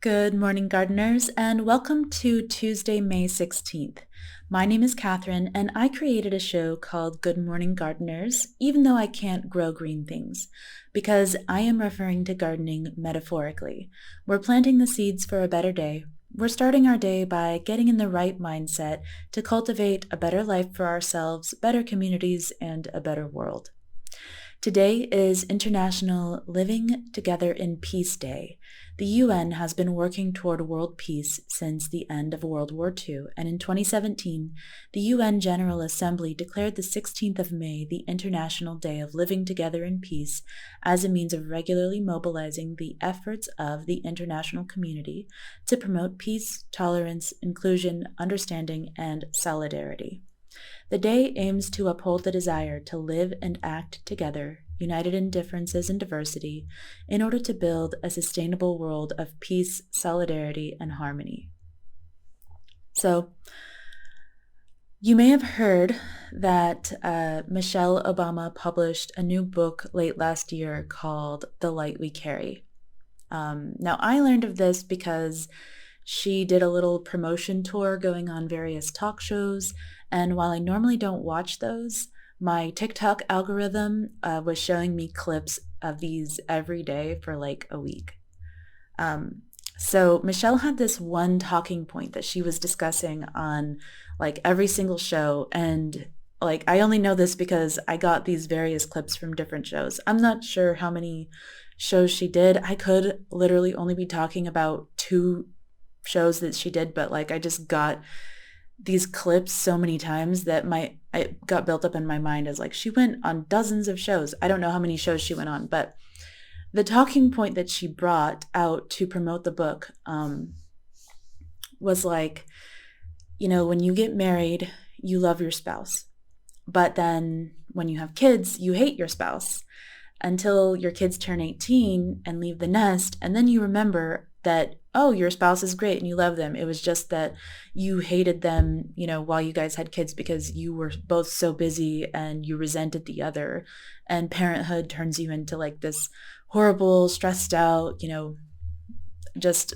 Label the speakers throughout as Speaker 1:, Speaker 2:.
Speaker 1: Good morning, gardeners, and welcome to Tuesday, May 16th. My name is Catherine, and I created a show called Good Morning Gardeners, even though I can't grow green things, because I am referring to gardening metaphorically. We're planting the seeds for a better day. We're starting our day by getting in the right mindset to cultivate a better life for ourselves, better communities, and a better world. Today is International Living Together in Peace Day. The UN has been working toward world peace since the end of World War II, and in 2017, the UN General Assembly declared the 16th of May the International Day of Living Together in Peace as a means of regularly mobilizing the efforts of the international community to promote peace, tolerance, inclusion, understanding, and solidarity. The day aims to uphold the desire to live and act together, united in differences and diversity, in order to build a sustainable world of peace, solidarity, and harmony. So, you may have heard that Michelle Obama published a new book late last year called The Light We Carry. Now, I learned of this because she did a little promotion tour going on various talk shows, and while I normally don't watch those, my TikTok algorithm was showing me clips of these every day for like a week. So Michelle had this one talking point that she was discussing on like every single show, and like I only know this because I got these various clips from different shows. I'm not sure how many shows she did. I could literally only be talking about 2 shows that she did, but like I just got these clips so many times that it got built up in my mind as like she went on dozens of shows. I don't know how many shows she went on, but the talking point that she brought out to promote the book was like, you know, when you get married, you love your spouse, but then when you have kids, you hate your spouse until your kids turn 18 and leave the nest, and then you remember that, oh, your spouse is great and you love them. It was just that you hated them, you know, while you guys had kids because you were both so busy and you resented the other. And parenthood turns you into like this horrible, stressed out, you know, just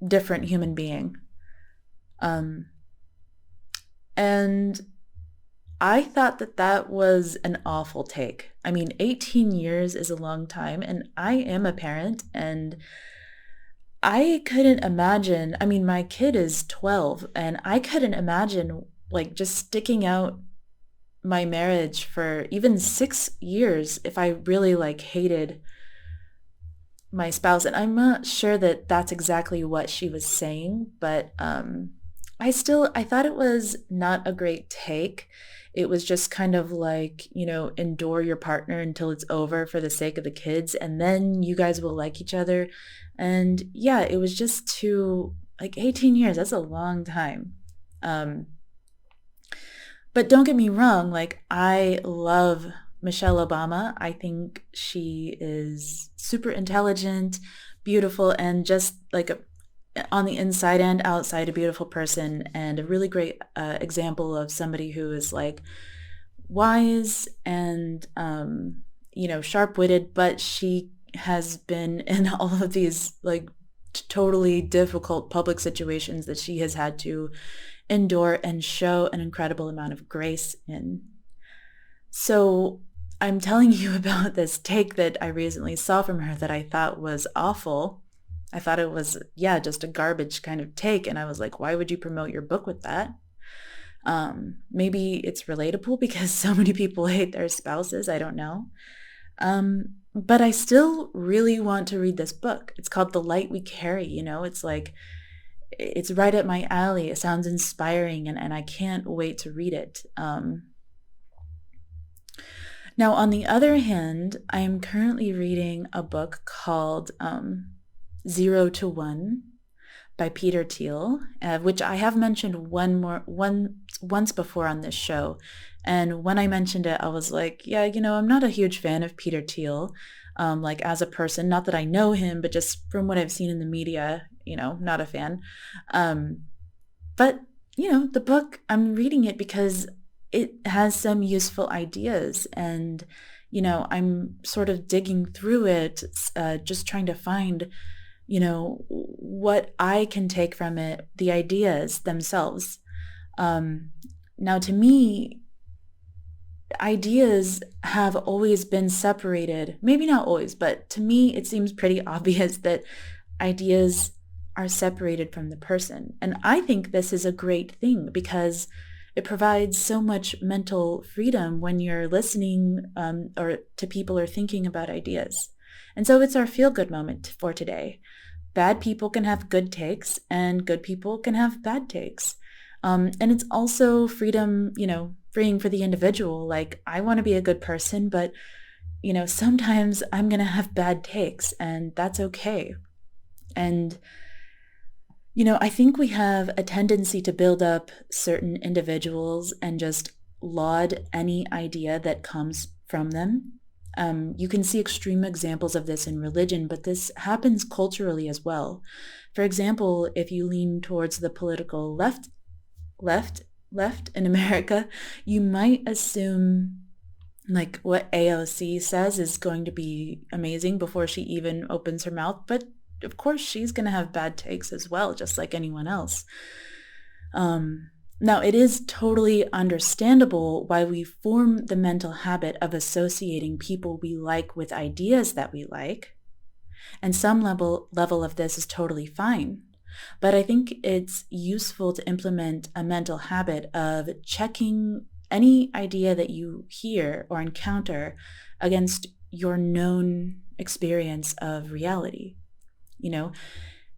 Speaker 1: different human being. And I thought that was an awful take. I mean, 18 years is a long time, and I am a parent, and I couldn't imagine, I mean, my kid is 12, and I couldn't imagine like just sticking out my marriage for even 6 years if I really like hated my spouse. And I'm not sure that that's exactly what she was saying, but I thought it was not a great take. It was just kind of like, you know, endure your partner until it's over for the sake of the kids, and then you guys will like each other. And yeah, it was just too, like 18 years, that's a long time. But don't get me wrong, like I love Michelle Obama. I think she is super intelligent, beautiful, and just like on the inside and outside a beautiful person, and a really great example of somebody who is like wise and you know, sharp-witted, but she has been in all of these like totally difficult public situations that she has had to endure and show an incredible amount of grace in. So I'm telling you about this take that I recently saw from her that I thought was awful. I thought it was, yeah, just a garbage kind of take. And I was like, why would you promote your book with that? Maybe it's relatable because so many people hate their spouses. I don't know. But I still really want to read this book. It's called The Light We Carry. You know, it's like, it's right up my alley. It sounds inspiring, and I can't wait to read it. Now, on the other hand, I am currently reading a book called 0 to 1 by Peter Thiel, which I have mentioned once before on this show. And when I mentioned it, I was like, yeah, you know, I'm not a huge fan of Peter Thiel, like as a person, not that I know him, but just from what I've seen in the media, you know, not a fan. But, you know, the book, I'm reading it because it has some useful ideas, and, you know, I'm sort of digging through it, just trying to find what I can take from it, the ideas themselves. Now, to me, ideas have always been separated. Maybe not always, but to me, it seems pretty obvious that ideas are separated from the person. And I think this is a great thing because it provides so much mental freedom when you're listening or to people or thinking about ideas. And so it's our feel-good moment for today. Bad people can have good takes and good people can have bad takes. And it's also freedom, freeing for the individual. Like, I want to be a good person, but, sometimes I'm going to have bad takes and that's okay. And, I think we have a tendency to build up certain individuals and just laud any idea that comes from them. You can see extreme examples of this in religion, but this happens culturally as well. For example, if you lean towards the political left in America, you might assume like what AOC says is going to be amazing before she even opens her mouth, but of course she's going to have bad takes as well, just like anyone else. Now, it is totally understandable why we form the mental habit of associating people we like with ideas that we like, and some level of this is totally fine. But I think it's useful to implement a mental habit of checking any idea that you hear or encounter against your known experience of reality.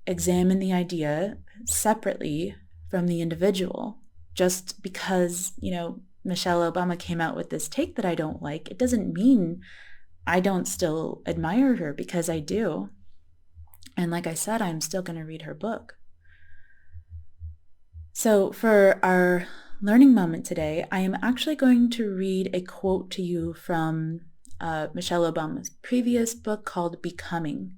Speaker 1: Examine the idea separately from the individual. Just because, Michelle Obama came out with this take that I don't like, it doesn't mean I don't still admire her, because I do. And like I said, I'm still going to read her book. So for our learning moment today, I am actually going to read a quote to you from Michelle Obama's previous book called Becoming.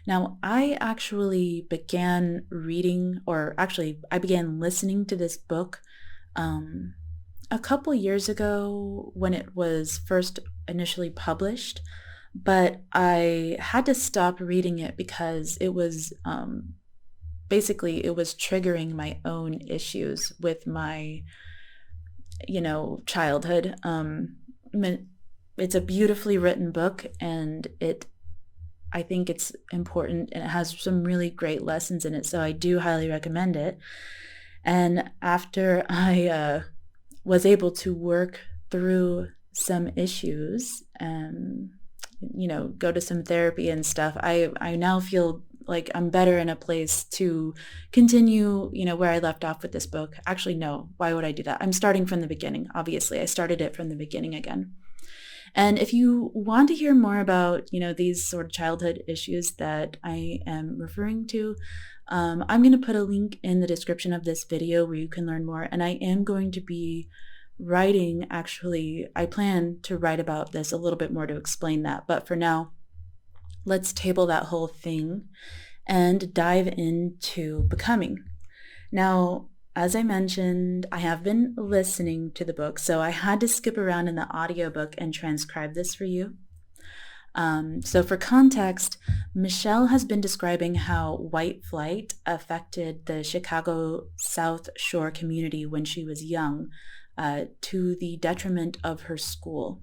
Speaker 1: Now, I actually began reading, or actually I began listening to this book a couple years ago when it was first initially published, but I had to stop reading it because it was basically it was triggering my own issues with my childhood. It's a beautifully written book, and I think it's important, and it has some really great lessons in it, so I do highly recommend it. And after I was able to work through some issues and, go to some therapy and stuff, I now feel like I'm better in a place to continue, where I left off with this book. Actually, no, why would I do that? I'm starting from the beginning. Obviously, I started it from the beginning again. And if you want to hear more about, these sort of childhood issues that I am referring to, I'm going to put a link in the description of this video where you can learn more. And I am going to be writing, actually, I plan to write about this a little bit more to explain that. But for now, let's table that whole thing and dive into Becoming. Now, as I mentioned, I have been listening to the book, so I had to skip around in the audiobook and transcribe this for you. So for context, Michelle has been describing how white flight affected the Chicago South Shore community when she was young, to the detriment of her school.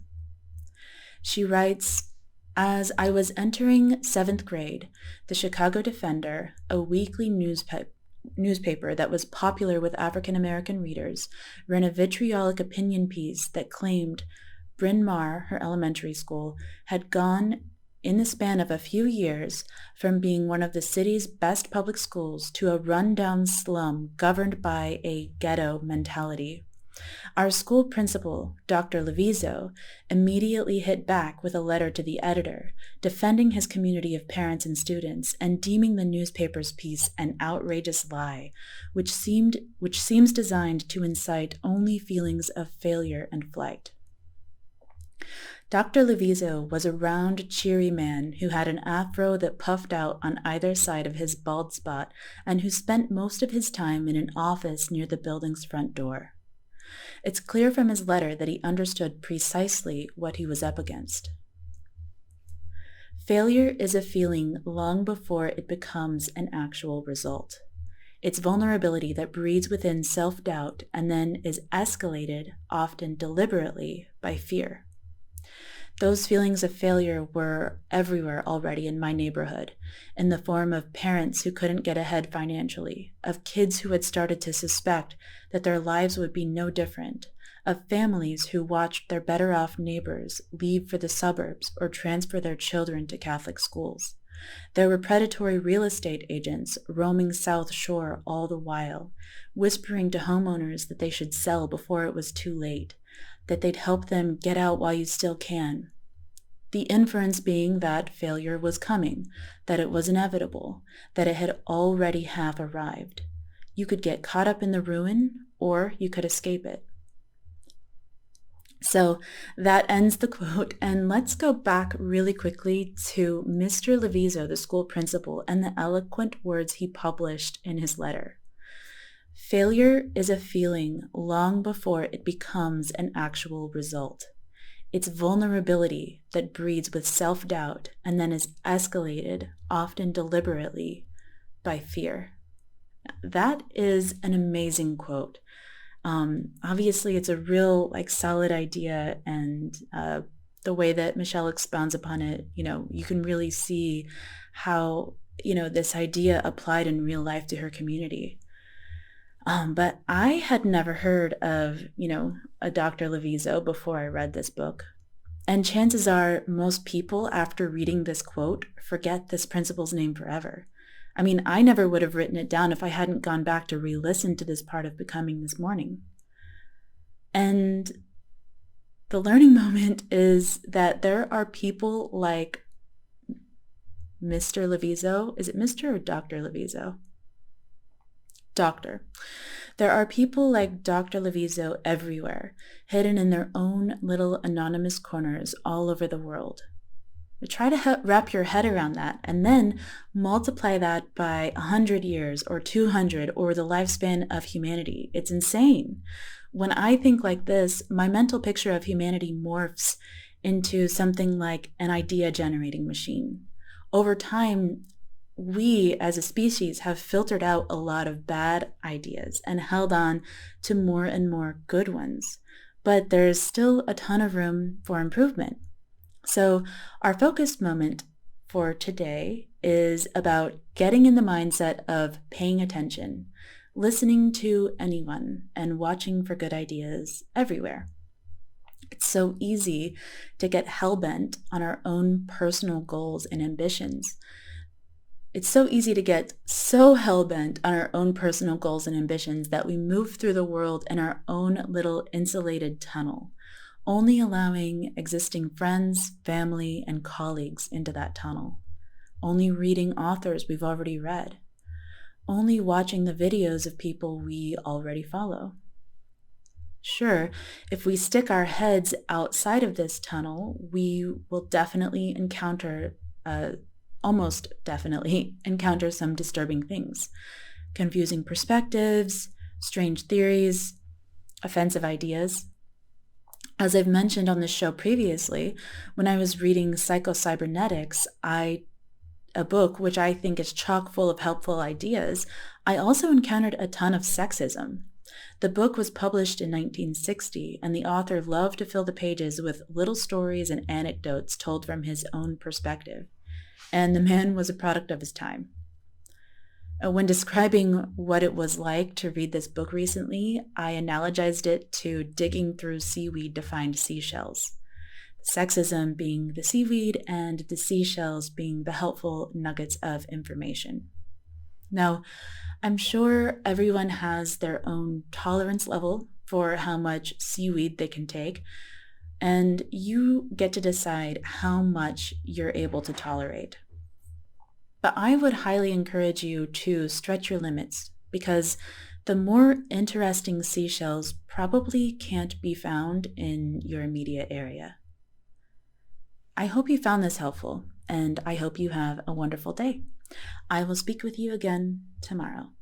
Speaker 1: She writes, "As I was entering 7th grade, the Chicago Defender, a weekly newspaper that was popular with African American readers, ran a vitriolic opinion piece that claimed Bryn Mawr, her elementary school, had gone, in the span of a few years, from being one of the city's best public schools to a run-down slum governed by a ghetto mentality. Our school principal, Dr. Liviso, immediately hit back with a letter to the editor, defending his community of parents and students and deeming the newspaper's piece an outrageous lie, which seems designed to incite only feelings of failure and flight." Dr. Liviso was a round, cheery man who had an afro that puffed out on either side of his bald spot and who spent most of his time in an office near the building's front door. It's clear from his letter that he understood precisely what he was up against. Failure is a feeling long before it becomes an actual result. It's vulnerability that breeds within self-doubt and then is escalated, often deliberately, by fear. Those feelings of failure were everywhere already in my neighborhood, in the form of parents who couldn't get ahead financially, of kids who had started to suspect that their lives would be no different, of families who watched their better-off neighbors leave for the suburbs or transfer their children to Catholic schools. There were predatory real estate agents roaming South Shore all the while, whispering to homeowners that they should sell before it was too late, that they'd help them get out while you still can. The inference being that failure was coming, that it was inevitable, that it had already half arrived. You could get caught up in the ruin, or you could escape it. So that ends the quote, and let's go back really quickly to Mr. Liviso, the school principal, and the eloquent words he published in his letter. Failure is a feeling long before it becomes an actual result. It's vulnerability that breeds with self-doubt and then is escalated, often deliberately, by fear. That is an amazing quote. Obviously, it's a real solid idea, and the way that Michelle expounds upon it, you can really see how, this idea applied in real life to her community. But I had never heard of, a Dr. Liviso before I read this book. And chances are most people, after reading this quote, forget this principal's name forever. I mean, I never would have written it down if I hadn't gone back to re-listen to this part of Becoming this morning. And the learning moment is that there are people like Mr. Liviso. Is it Mr. or Dr. Liviso? Doctor. There are people like Dr. Liviso everywhere, hidden in their own little anonymous corners all over the world. Try to wrap your head around that, and then multiply that by 100 years or 200 or the lifespan of humanity. It's insane. When I think like this, my mental picture of humanity morphs into something like an idea-generating machine. Over time, we as a species have filtered out a lot of bad ideas and held on to more and more good ones, but there's still a ton of room for improvement. So our focused moment for today is about getting in the mindset of paying attention, listening to anyone, and watching for good ideas everywhere. It's so easy to get hell-bent on our own personal goals and ambitions. It's so easy to get so hell-bent on our own personal goals and ambitions that we move through the world in our own little insulated tunnel, only allowing existing friends, family, and colleagues into that tunnel, only reading authors we've already read, only watching the videos of people we already follow. Sure, if we stick our heads outside of this tunnel, we will definitely almost definitely encounter some disturbing things. Confusing perspectives, strange theories, offensive ideas. As I've mentioned on this show previously, when I was reading Psycho-Cybernetics, a book which I think is chock full of helpful ideas, I also encountered a ton of sexism. The book was published in 1960, and the author loved to fill the pages with little stories and anecdotes told from his own perspective. And the man was a product of his time. When describing what it was like to read this book recently, I analogized it to digging through seaweed to find seashells. Sexism being the seaweed and the seashells being the helpful nuggets of information. Now, I'm sure everyone has their own tolerance level for how much seaweed they can take, and you get to decide how much you're able to tolerate. But I would highly encourage you to stretch your limits, because the more interesting seashells probably can't be found in your immediate area. I hope you found this helpful, and I hope you have a wonderful day. I will speak with you again tomorrow.